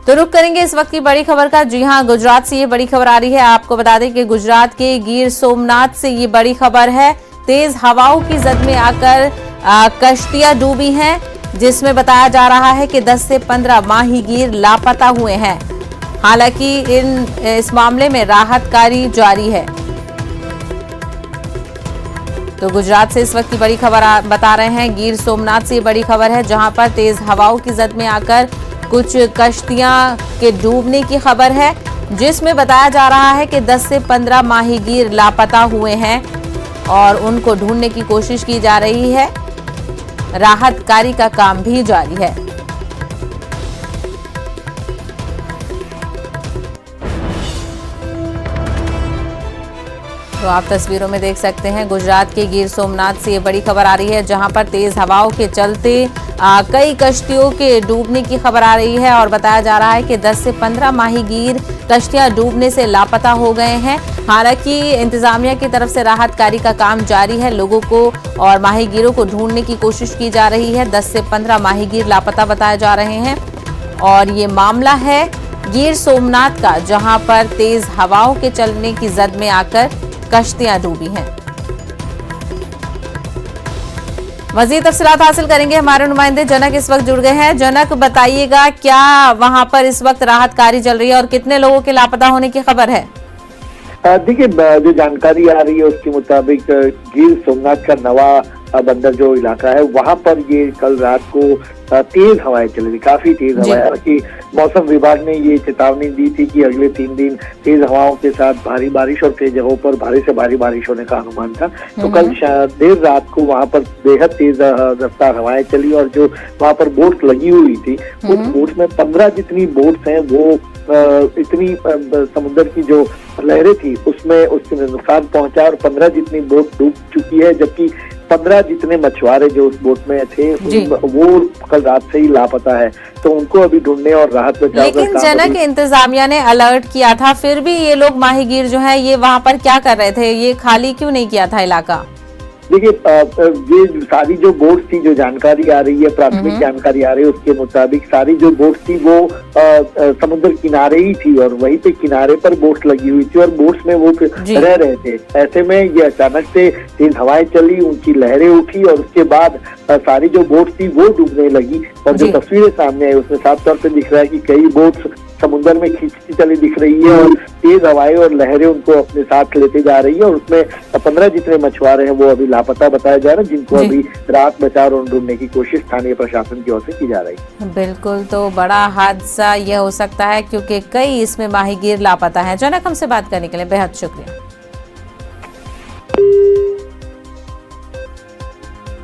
तो रुक करेंगे इस वक्त की बड़ी खबर का। जी हां, गुजरात से ये बड़ी खबर आ रही है। आपको बता दें कि गुजरात के गिर सोमनाथ से ये बड़ी खबर है। तेज हवाओं की जद में आकर कश्तियां डूबी हैं, जिसमें बताया जा रहा है कि 10 से 15 माहीगीर लापता हुए हैं। हालांकि इस मामले में राहत कार्य जारी है। तो गुजरात से इस वक्त की बड़ी खबर बता रहे हैं। गिर सोमनाथ से बड़ी खबर है, जहां पर तेज हवाओं की जद में आकर कुछ कश्तियां के डूबने की खबर है, जिसमें बताया जा रहा है कि 10 से 15 माहीगीर लापता हुए हैं और उनको ढूंढने की कोशिश की जा रही है। राहत कार्य का काम भी जारी है। तो आप तस्वीरों में देख सकते हैं, गुजरात के गिर सोमनाथ से ये बड़ी खबर आ रही है, जहां पर तेज हवाओं के चलते कई कश्तियों के डूबने की खबर आ रही है और बताया जा रहा है कि 10 से 15 माहीगीर कश्तियां डूबने से लापता हो गए हैं। हालांकि इंतजामिया की तरफ से राहत कार्य का काम जारी है। लोगों को और माहीगीरों को ढूंढने की कोशिश की जा रही है। 10 से 15 माहीगीर लापता बताए जा रहे हैं और ये मामला है गिर सोमनाथ का, जहां पर तेज हवाओं के चलने की जद में आकर कश्तियां डूबी हैं। मजीद तफसीलात हासिल करेंगे। हमारे नुमाइंदे जनक इस वक्त जुड़ गए हैं। जनक, बताइएगा क्या वहां पर इस वक्त राहत कार्य चल रही है और कितने लोगों के लापता होने की खबर है? देखिए, जो जानकारी आ रही है उसके मुताबिक गिर सोमनाथ का नवा बंदर जो इलाका है, वहां पर ये कल रात को तेज हवाएं चल रही, काफी तेज हवाएं। हालांकि मौसम विभाग ने ये चेतावनी दी थी कि अगले 3 दिन तेज हवाओं के साथ भारी बारिश और कई जगहों पर भारी से भारी बारिश होने का अनुमान था। तो कल देर रात को वहां पर बेहद तेज रफ्तार हवाएं चली और जो वहां पर बोट लगी हुई थी, उस बोट में 15 जितनी बोट्स हैं वो इतनी समुद्र की जो लहरें थी उसमें उसमें नुकसान पहुंचा और 15 जितनी बोट डूब चुकी है, जबकि 15 जितने मछुआरे जो उस बोट में थे वो कल रात से ही लापता है। तो उनको अभी ढूंढने और राहत बचाव। लेकिन जनक, इंतजामिया ने अलर्ट किया था, फिर भी ये लोग माहीगीर जो है ये वहां पर क्या कर रहे थे? ये खाली क्यों नहीं किया था इलाका? देखिए, ये सारी जो बोट थी, जो जानकारी आ रही है, प्राथमिक जानकारी आ रही है उसके मुताबिक सारी जो बोट थी वो समुद्र किनारे ही थी और वहीं पे किनारे पर बोट लगी हुई थी और बोट्स में वो रह रहे थे। ऐसे में ये अचानक से तेज हवाएं चली, ऊंची लहरें उठी और उसके बाद सारी जो बोट थी वो डूबने लगी। और जो तस्वीरें सामने आई उसमें साफ तौर पे दिख रहा है कि कई बोट्स समुद्र में खींचती चली दिख रही है और तेज हवाएं और लहरें उनको अपने साथ लेते जा रही है और उसमें 15 जितने मछुआरे हैं वो अभी लापता बताया जा रहा है, जिनको अभी राहत बचाव और ढूंढने की कोशिश स्थानीय प्रशासन की ओर से की जा रही है। बिल्कुल, तो बड़ा हादसा यह हो सकता है क्योंकि कई इसमें माहीगीर लापता है। जनक, हमसे बात करने के लिए बेहद शुक्रिया।